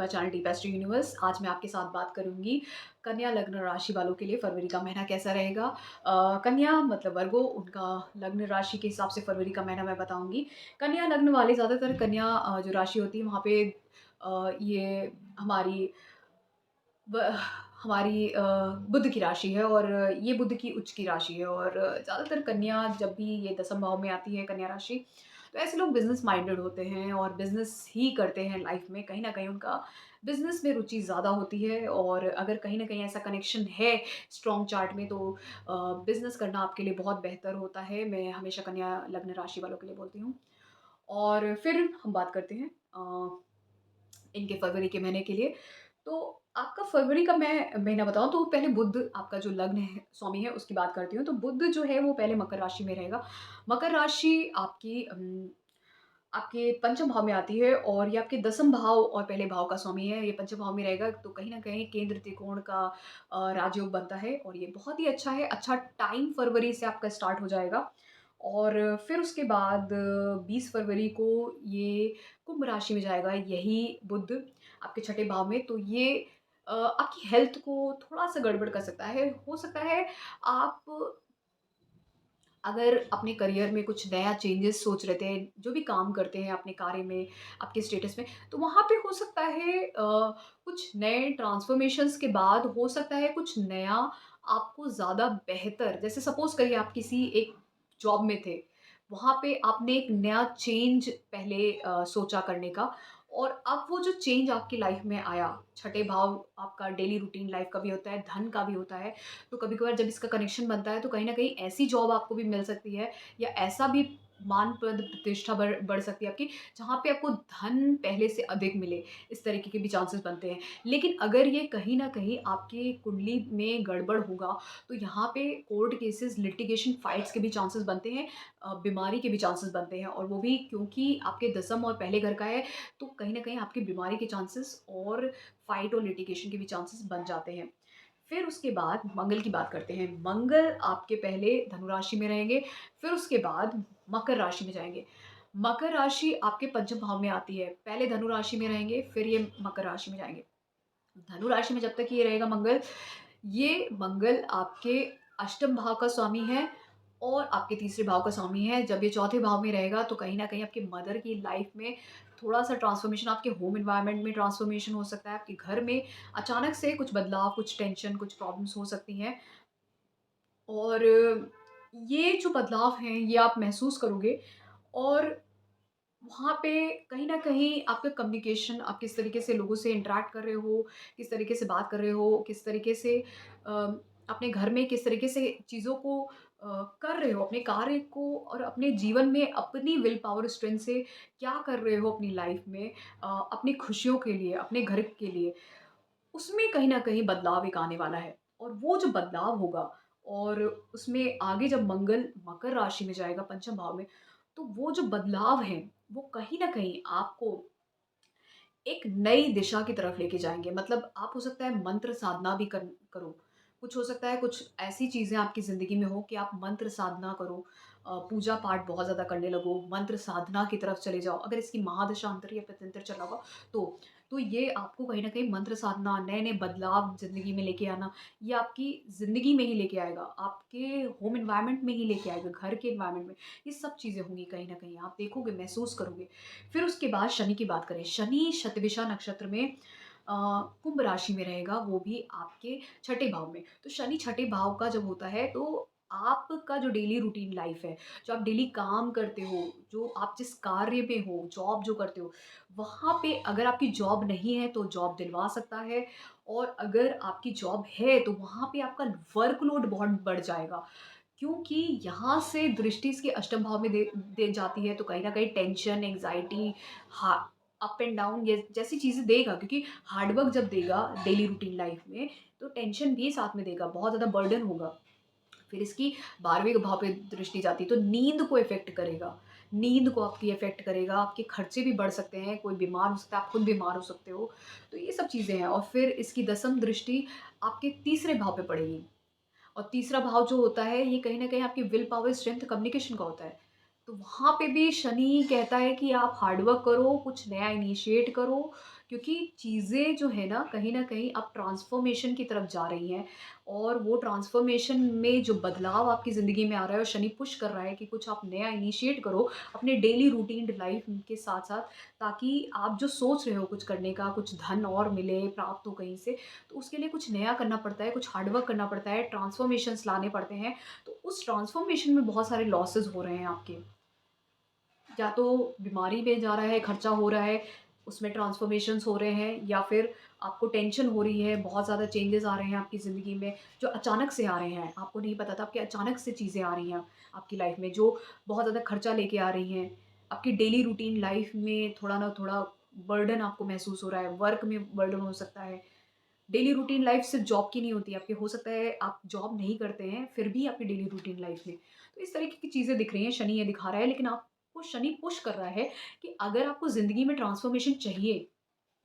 My channel D best universe. आज मैं आपके साथ बात करूंगी कन्या लग्न राशि वालों के लिए फरवरी का महीना कैसा रहेगा। कन्या मतलब वर्गो, उनका लग्न राशि के हिसाब से फरवरी का महीना मैं बताऊंगी। कन्या लग्न वाले ज़्यादातर कन्या जो राशि होती है वहाँ पे ये हमारी व हमारी बुध की राशि है और ये बुध की उच्च की राशि है। और ज़्यादातर कन्या जब भी ये दसम भाव में आती है कन्या राशि, तो ऐसे लोग बिज़नेस माइंडेड होते हैं और बिज़नेस ही करते हैं लाइफ में। कहीं न कहीं उनका बिज़नेस में रुचि ज़्यादा होती है और अगर कहीं न कहीं ऐसा कनेक्शन है स्ट्रॉन्ग चार्ट में, तो बिज़नेस करना आपके लिए बहुत बेहतर होता है। मैं हमेशा कन्या लग्न राशि वालों के लिए बोलती हूँ। और फिर हम बात करते हैं इनके फरवरी के महीने के लिए। तो आपका फरवरी का मैं महीना बताऊँ तो पहले बुध आपका जो लग्न है स्वामी है उसकी बात करती हूँ। तो बुध जो है वो पहले मकर राशि में रहेगा। मकर राशि आपकी आपके पंचम भाव में आती है और ये आपके दसम भाव और पहले भाव का स्वामी है। ये पंचम भाव में रहेगा तो कहीं न कहीं केंद्र त्रिकोण का राजयोग बनता है और ये बहुत ही अच्छा है। अच्छा टाइम फरवरी से आपका स्टार्ट हो जाएगा और फिर उसके बाद 20 फरवरी को ये कुंभ राशि में जाएगा यही बुध आपके छठे भाव में। तो ये आपकी हेल्थ को थोड़ा-सा गड़बड़ कर सकता है। हो सकता है आप अगर अपने करियर में कुछ नया चेंजेस सोच रहे थे, जो भी काम करते हैं अपने कार्य में, आपके स्टेटस में, तो वहाँ पे हो सकता है कुछ नए ट्रांसफ़ॉर्मेशंस के बाद हो सकता है कुछ नया आपको ज़्यादा बेहतर, जैसे सपोज़ करिए आप किसी एक जॉब में थे, वहाँ पे आपने एक नया चेंज पहले सोचा करने का और अब वो जो चेंज आपकी लाइफ़ में आया, छठे भाव आपका डेली रूटीन लाइफ़ का भी होता है, धन का भी होता है। तो कभी-कभार जब इसका कनेक्शन बनता है तो कहीं न कहीं ऐसी जॉब आपको भी मिल सकती है या ऐसा भी मान पद प्रतिष्ठा बढ़ बढ़ सकती है आपकी, जहाँ पे आपको धन पहले से अधिक मिले। इस तरीके के भी चांसेस बनते हैं। लेकिन अगर ये कहीं न कहीं आपकी कुंडली में गड़बड़ होगा, तो यहाँ पे कोर्ट केसेस, लिटिगेशन, फाइट्स के भी चांसेस बनते हैं, बीमारी के भी चांसेस बनते हैं और वो भी क्योंकि आपके दसम और पहले घर का है, तो कहीं न कहीं आपकी बीमारी के चांसेस और फाइट और लिटिगेशन के भी चांसेस बन जाते हैं। फिर उसके बाद मंगल की बात करते हैं। मंगल आपके पहले धनु राशि में रहेंगे, फिर उसके बाद मकर राशि में जाएँगे। मकर राशि आपके पंचम भाव में आती है। पहले धनु राशि में रहेंगे, फिर ये मकर राशि में जाएँगे। धनु राशि में जब तक ये रहेगा मंगल, ये मंगल आपके अष्टम भाव का स्वामी है और आपके तीसरे भाव का स्वामी है। जब ये चौथे भाव में रहेगा तो कहीं न कहीं आपकी मदर की लाइफ़ में थोड़ा-सा ट्रांसफ़ॉर्मेशन, आपके होम एनवायरनमेंट में ट्रांसफ़ॉर्मेशन हो सकता है, आपके घर में अचानक से कुछ बदलाव, कुछ टेंशन, कुछ प्रॉब्लम्स हो सकती हैं। और ये जो बदलाव हैं, ये आप महसूस करोगे और वहाँ पे कहीं न कहीं आपका कम्युनिकेशन, आप किस तरीके से लोगों से इंटरैक्ट कर रहे हो, किस तरीके से बात कर रहे हो, किस तरीके से अपने घर में किस तरीके से चीज़ों को कर रहे हो, अपने कार्य को और अपने जीवन में अपनी विल पावर स्ट्रेंथ से क्या कर रहे हो अपनी लाइफ़ में, अपनी खुशियों के लिए, अपने घर के लिए, उसमें कहीं न कहीं बदलाव एक आने वाला है। और वो जो बदलाव होगा और उसमें आगे जब मंगल मकर राशि में जाएगा पंचम भाव में, तो वो जो बदलाव हैं, वो कहीं न कहीं आपको एक नई दिशा की तरफ लेके जाएँगे। मतलब आप हो सकता है मंत्र साधना भी करो। कुछ हो सकता है कुछ ऐसी चीज़ें आपकी ज़िंदगी में हो कि आप मंत्र साधना करो, पूजा-पाठ बहुत ज़्यादा करने लगो, मंत्र साधना की तरफ चले जाओ। अगर इसकी महादशांतर या प्रत्यंतर चला हुआ तो। तो ये आपको कहीं न कहीं मंत्र साधना, नए-नए बदलाव ज़िंदगी में लेके आना, ये आपकी ज़िंदगी में ही लेके आएगा, आपके होम एनवायरनमेंट में ही लेके आएगा, घर के एनवायरनमेंट में। ये सब चीज़ें होंगी कहीं न कहीं, आप देखोगे, महसूस करोगे। फिर उसके बाद शनि की बात करें, शनि शतभिषा नक्षत्र में कुंभ राशि में रहेगा, वो भी आपके छठे भाव में। तो शनि छठे भाव का जब होता है तो आपका जो डेली रूटीन लाइफ़ है, जो आप डेली काम करते हो, जो आप जिस कार्य में हो, जॉब जो करते हो, वहाँ पे अगर आपकी जॉब नहीं है तो जॉब दिलवा सकता है और अगर आपकी जॉब है तो वहाँ पे आपका वर्कलोड बहुत बढ़ जाएगा। क्योंकि यहाँ से दृष्टि इसके अष्टम भाव में दे दे जाती है तो कहीं न कहीं टेंशन, एंग्ज़ायटी, हा अप एंड डाउन ये जैसी चीज़ें देगा, क्योंकि हार्ड वर्क जब देगा डेली रूटीन लाइफ़ में, तो टेंशन भी साथ में देगा, बहुत ज़्यादा बर्डन होगा। फिर इसकी 12वें भाव पे दृष्टि जाती है तो नींद को इफ़ेक्ट करेगा। नींद को आपकी इफ़ेक्ट करेगा, आपके खर्चे भी बढ़ सकते हैं, कोई बीमार हो सकता है, आप खुद बीमार हो सकते हो। तो ये सब चीज़ें हैं और फिर इसकी दसम दृष्टि आपके तीसरे भाव पे पड़ेगी। और तीसरा भाव जो होता है ये कहीं न कहीं आपकी विल पावर, स्ट्रेंथ, कम्युनिकेशन का होता है। तो वहाँ पे भी शनि कहता है कि आप हार्ड वर्क करो, कुछ नया इनिशिएट करो क्योंकि चीज़ें जो है ना, कहीं न कहीं अब ट्रांसफ़ॉर्मेशन की तरफ जा रही हैं और वो ट्रांसफ़ॉर्मेशन में जो बदलाव आपकी ज़िंदगी में आ रहा है और शनि पुश कर रहा है कि कुछ आप नया इनिशिएट करो अपने डेली रूटीन लाइफ़ के साथ-साथ, ताकि आप जो सोच रहे हो कुछ करने का, कुछ धन और मिले, प्राप्त हो कहीं से, तो उसके लिए कुछ नया करना पड़ता है, कुछ हार्ड वर्क करना पड़ता है, ट्रांसफ़ॉर्मेशंस लाने पड़ते हैं। तो उस ट्रांसफ़ॉर्मेशन में बहुत सारे लॉसेस हो रहे हैं आपके। या तो बीमारी में जा रहा है, खर्चा हो रहा है, उसमें ट्रांसफ़ॉर्मेशंस हो रहे हैं, या फिर आपको टेंशन हो रही है, बहुत ज़्यादा चेंजेज़ आ रहे हैं आपकी ज़िंदगी में, जो अचानक से आ रहे हैं, आपको नहीं पता था, आपके अचानक से चीज़ें आ रही हैं आपकी लाइफ़ में, जो बहुत ज़्यादा खर्चा लेके आ रही हैं। आपकी डेली रूटीन लाइफ़ में थोड़ा ना थोड़ा बर्डन आपको महसूस हो रहा है, वर्क में बर्डन हो सकता है। डेली रूटीन लाइफ़ सिर्फ़ जॉब की नहीं होती है, आपकी हो सकता है आप जॉब नहीं करते हैं, फिर भी आपकी डेली रूटीन लाइफ़ में। तो इस तरीके की चीज़ें दिख रही हैं, शनि ये दिखा रहा है, लेकिन आपको शनि पुश कर रहा है कि अगर आपको ज़िंदगी में ट्रांसफ़ॉर्मेशन चाहिए,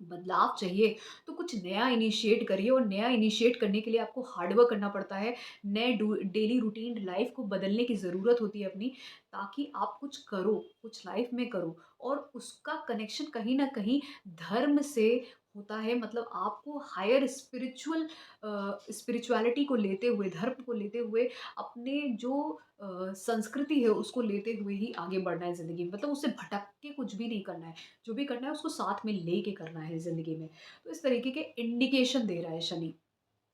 बदलाव चाहिए, तो कुछ नया इनिशिएट करिए, और नया इनिशिएट करने के लिए आपको हार्ड वर्क करना पड़ता है। नए डू डेली रूटीन लाइफ़ को बदलने की ज़रूरत होती है अपनी, ताकि आप कुछ करो, कुछ लाइफ़ में करो, और उसका कनेक्शन कहीं न कहीं धर्म से होता है। मतलब आपको हायर स्पिरिचुअलिटी को लेते हुए, धर्म को लेते हुए, अपने जो संस्कृति है उसको लेते हुए ही आगे बढ़ना है ज़िंदगी में। मतलब उससे भटक के कुछ भी नहीं करना है। जो भी करना है उसको साथ में लेके करना है ज़िंदगी में। तो इस तरीके के इंडिकेशन दे रहा है शनि,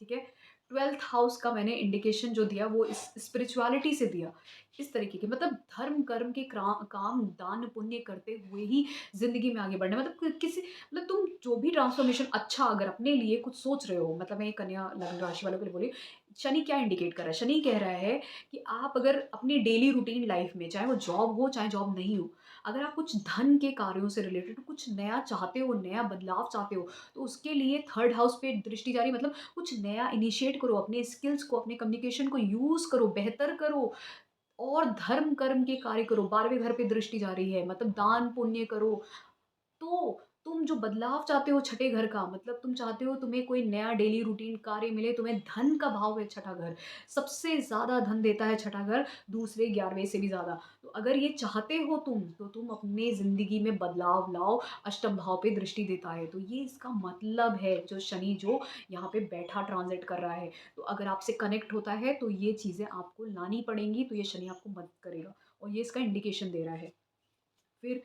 ठीक है? 12th हाउस का मैंने इंडिकेशन जो दिया वो इस स्पिरिचुअलिटी से दिया। इस तरीके के मतलब धर्म, कर्म के काम, दान, पुण्य करते हुए ही ज़िंदगी में आगे बढ़ना है। मतलब किसी मतलब तुम जो भी ट्रांसफॉर्मेशन अच्छा अगर अपने लिए कुछ सोच रहे हो, मतलब मैं ये कन्या लग्न राशि वालों के लिए बोली, शनि क्या इंडिकेट कर रहा है? शनि कह रहा है कि आप अगर अपनी डेली रूटीन लाइफ़ में, चाहे वो जॉब हो, चाहे जॉब नहीं हो, अगर आप कुछ धन के कार्यों से रिलेटेड कुछ नया चाहते हो, नया बदलाव चाहते हो, तो उसके लिए 3rd हाउस पे दृष्टि जा रही है। मतलब कुछ नया इनिशिएट करो, अपने स्किल्स को, अपने कम्युनिकेशन को यूज़ करो, बेहतर करो, और धर्म कर्म के कार्य करो। 12वें घर पे दृष्टि जा रही है, मतलब दान पुण्य करो। तो तुम जो बदलाव चाहते हो छठे घर का, मतलब तुम चाहते हो तुम्हें कोई नया डेली रूटीन कार्य मिले, तुम्हें धन का भाव है छठा घर, सबसे ज़्यादा धन देता है छठा घर, दूसरे 11वें से भी ज़्यादा। तो अगर ये चाहते हो तुम, तो तुम अपने ज़िंदगी में बदलाव लाओ, अष्टम भाव पे दृष्टि देता है। तो ये इसका मतलब है, जो शनि जो यहाँ पे बैठा ट्रांज़िट कर रहा है। तो अगर आपसे कनेक्ट होता है, तो ये चीज़ें आपको लानी पड़ेंगी, तो ये शनि आपको मदद करेगा, और ये इसका इंडिकेशन दे रहा है। फिर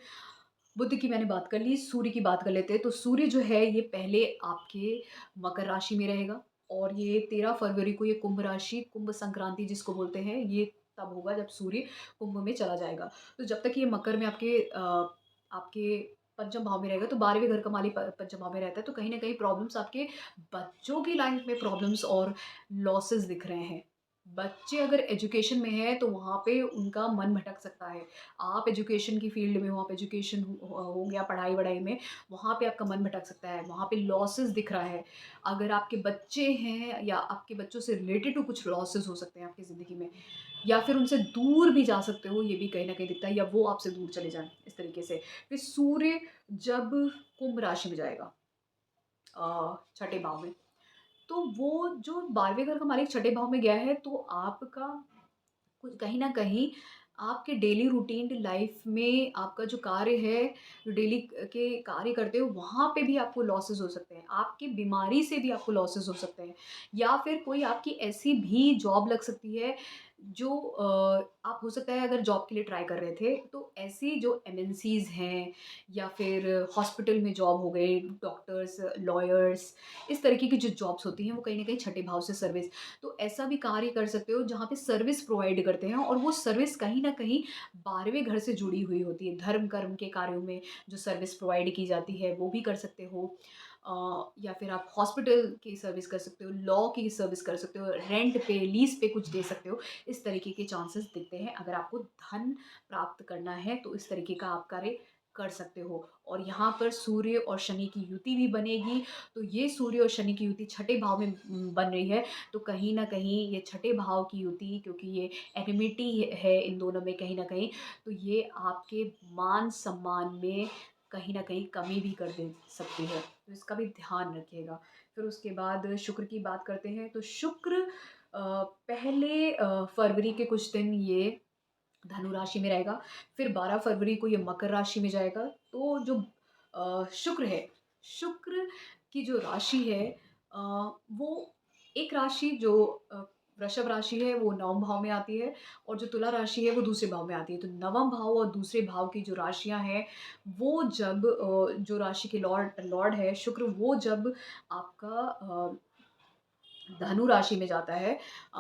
बुध की मैंने बात कर ली, सूर्य की बात कर लेते हैं। तो सूर्य जो है ये पहले आपके मकर राशि में रहेगा, और ये 13 फरवरी को ये कुंभ राशि, कुंभ संक्रांति जिसको बोलते हैं, ये तब होगा जब सूर्य कुंभ में चला जाएगा। तो जब तक ये मकर में आपके पंचम भाव में रहेगा, तो 12वें घर का मालिक पंचम भाव में रहता है, तो कहीं न कहीं प्रॉब्लम्स आपके बच्चों की लाइफ़ में प्रॉब्लम्स और लॉसेस दिख रहे हैं। बच्चे अगर एजुकेशन में हैं, तो वहाँ पे उनका मन भटक सकता है। आप एजुकेशन की फ़ील्ड में हो, आप एजुकेशन हो गया पढ़ाई-वढ़ाई में, वहाँ पे आपका मन भटक सकता है, वहाँ पे लॉसेस दिख रहा है। अगर आपके बच्चे हैं, या आपके बच्चों से रिलेटेड टू कुछ लॉसेस हो सकते हैं आपकी ज़िंदगी में, या फिर उनसे दूर भी जा सकते हो, ये भी कहीं न कहीं दिखता है, या वो आपसे दूर चले जाएँ, इस तरीके से। फिर सूर्य जब कुंभ राशि में जाएगा, छठे भाव में, तो वो जो 12वें घर का मालिक छठे भाव में गया है, तो आपका कुछ कहीं न कहीं आपके डेली रूटीन लाइफ़ में आपका जो कार्य है, जो डेली के कार्य करते हो, वहाँ पे भी आपको लॉसेस हो सकते हैं। आपकी बीमारी से भी आपको लॉसेस हो सकते हैं, या फिर कोई आपकी ऐसी भी जॉब लग सकती है, जो आप हो सकता है अगर जॉब के लिए ट्राई कर रहे थे, तो ऐसी जो एमएनसीज़ हैं, या फिर हॉस्पिटल में जॉब हो गई, डॉक्टर्स, लॉयर्स, इस तरीके की जो जॉब्स होती हैं, वो कहीं न कहीं छठे भाव से सर्विस, तो ऐसा भी कार्य कर सकते हो जहाँ पे सर्विस प्रोवाइड करते हैं, और वो सर्विस कहीं न कहीं 12वें घर से जुड़ी हुई होती है। धर्म कर्म के कार्यों में जो सर्विस प्रोवाइड की जाती है, वो भी कर सकते हो। या फिर आप हॉस्पिटल की सर्विस कर सकते हो, लॉ की सर्विस कर सकते हो, रेंट पे, लीज़ पे कुछ दे सकते हो। इस तरीके के चांसेस दिखते हैं। अगर आपको धन प्राप्त करना है, तो इस तरीके का आप कार्य कर सकते हो। और यहाँ पर सूर्य और शनि की युति भी बनेगी, तो ये सूर्य और शनि की युति छठे भाव में बन रही है, तो कहीं न कहीं ये छठे भाव की युति, क्योंकि ये एनिमिटी है इन दोनों में कहीं न कहीं, तो ये आपके मान-सम्मान में कहीं न कहीं कमी भी कर दे सकती है, तो इसका भी ध्यान रखिएगा। फिर उसके बाद शुक्र की बात करते हैं, तो शुक्र पहले फरवरी के कुछ दिन ये धनु राशि में रहेगा, फिर 12 फरवरी को ये मकर राशि में जाएगा। तो जो शुक्र है, शुक्र की जो राशि है वो एक राशि जो वृषभ राशि है वो 9वें भाव में आती है और जो तुला राशि है वो दूसरे भाव में आती है। तो 9वाँ भाव और दूसरे भाव की जो राशियाँ हैं वो जब जो राशि के लॉर्ड लॉर्ड है शुक्र वो जब आपका धनु राशि में जाता है अ,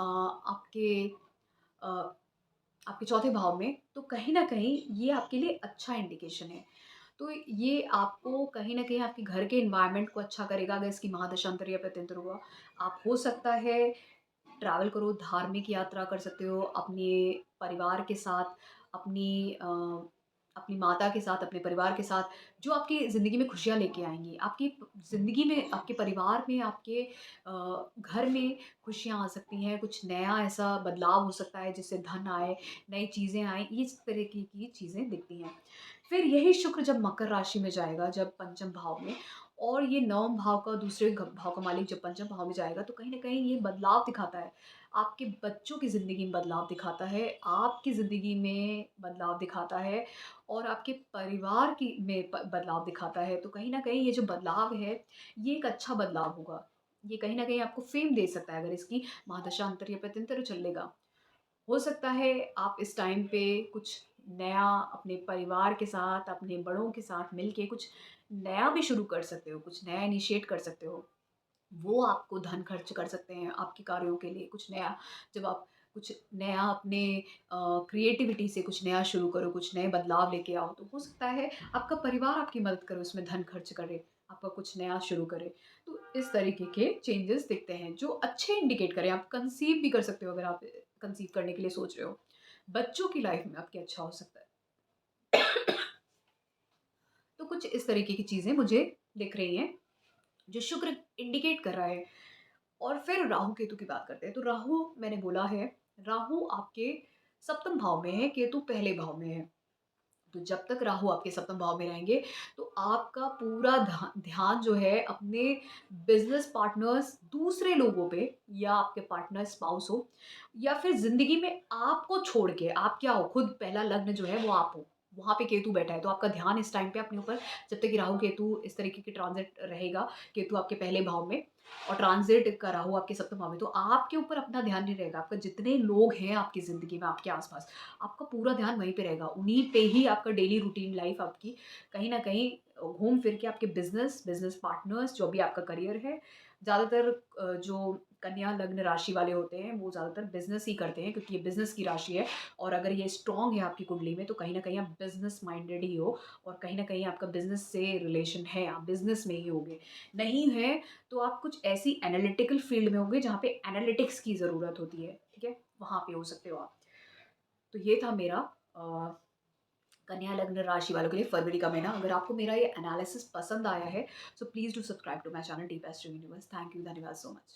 आपके चौथे भाव में, तो कहीं न कहीं ये आपके लिए अच्छा इंडिकेशन है। तो ये आपको कहीं न कहीं आपके घर के एनवायरनमेंट को अच्छा करेगा अगर इसकी महादशांतर या प्रत्यंतर हुआ। आप हो सकता है ट्रैवल करो, धार्मिक यात्रा कर सकते हो, अपने परिवार के साथ, अपनी माता के साथ, अपने परिवार के साथ, जो आपकी ज़िंदगी में खुशियाँ लेके आएँगी। आपकी ज़िंदगी में, आपके परिवार में, आपके घर में खुशियाँ आ सकती हैं, कुछ नया ऐसा बदलाव हो सकता है जिससे धन आए, नई चीज़ें आएँ, इस तरीके की चीज़ें दिखती हैं। फिर यही शुक्र जब मकर राशि में जाएगा, जब पंचम भाव में और ये नवम भाव का दूसरे भाव का मालिक जब पंचम भाव में जाएगा तो कहीं न कहीं ये बदलाव दिखाता है। आपके बच्चों की ज़िंदगी में बदलाव दिखाता है, आपकी ज़िंदगी में बदलाव दिखाता है और आपके परिवार की में बदलाव दिखाता है। तो कहीं न कहीं ये जो बदलाव है, ये एक अच्छा बदलाव होगा। ये कहीं न कहीं आपको फ़ेम दे सकता है अगर इसकी महादशा अंतर या प्रत्यंतर चलेगा। हो सकता है आप इस टाइम पे कुछ नया अपने परिवार के साथ, अपने बड़ों के साथ मिलके कुछ नया भी शुरू कर सकते हो, कुछ नया इनिशिएट कर सकते हो। वो आपको धन खर्च कर सकते हैं आपके कार्यों के लिए, कुछ नया जब आप कुछ नया अपने क्रिएटिविटी से कुछ नया शुरू करो, कुछ नए बदलाव लेके आओ, तो हो सकता है आपका परिवार आपकी मदद करे, उसमें धन खर्च करे, आपका कुछ नया शुरू करे। तो इस तरीके के चेंजेस दिखते हैं, जो अच्छे इंडिकेट करें। आप कंसीव भी कर सकते हो अगर आप कंसीव करने के लिए सोच रहे हो। बच्चों की लाइफ में आपके अच्छा हो सकता है। तो कुछ इस तरीके की चीज़ें मुझे दिख रही हैं, जो शुक्र इंडिकेट कर रहा है। और फिर राहु केतु की बात करते हैं। तो राहु मैंने बोला है, राहु आपके सप्तम भाव में है, केतु पहले भाव में है। तो जब तक राहु आपके सप्तम भाव में रहेंगे, तो आपका पूरा ध्यान जो है अपने बिज़नेस पार्टनर्स, दूसरे लोगों पे या आपके पार्टनर स्पाउस हो या फिर ज़िंदगी में आपको छोड़ के आप क्या हो, खुद पहला लग्न जो है वो आप हो। वहाँ पे केतु बैठा है, तो आपका ध्यान इस टाइम पे अपने ऊपर जब तक कि राहु केतु इस तरीके के ट्रांज़िट रहेगा, केतु आपके पहले भाव में और ट्रांज़िट का राहु आपके सप्तम भाव में, तो आपके ऊपर अपना ध्यान नहीं रहेगा। आपका जितने लोग हैं आपकी ज़िंदगी में, आपके आस-पास, आपका पूरा ध्यान वहीं पे रहेगा। उन्हीं पे ही आपका डेली रूटीन लाइफ़ आपकी कहीं न कहीं घूम फिर के आपके बिज़नेस, बिज़नेस पार्टनर्स, जो भी आपका करियर है, ज़्यादातर जो कन्या लग्न राशि वाले होते हैं, वो ज़्यादातर बिज़नेस ही करते हैं क्योंकि ये बिज़नेस की राशि है और अगर ये स्ट्रॉन्ग है आपकी कुंडली में, तो कहीं न कहीं आप बिज़नेस माइंडेड ही हो और कहीं न कहीं आपका बिज़नेस से रिलेशन है, आप बिज़नेस में ही होंगे। नहीं है, तो आप कुछ ऐसी एनालिटिकल फ़ील्ड में होंगे जहाँ पे एनालिटिक्स की ज़रूरत होती है, ठीक है? वहाँ पे हो सकते हो आप। तो ये था मेरा अ, कन्या लग्न राशि वालों के लिए फरवरी का महीना। अगर आपको मेरा ये एनालिसिस पसंद आया है, so please do subscribe to my channel Deep Astro Universe. Thank you, धन्यवाद सो मच।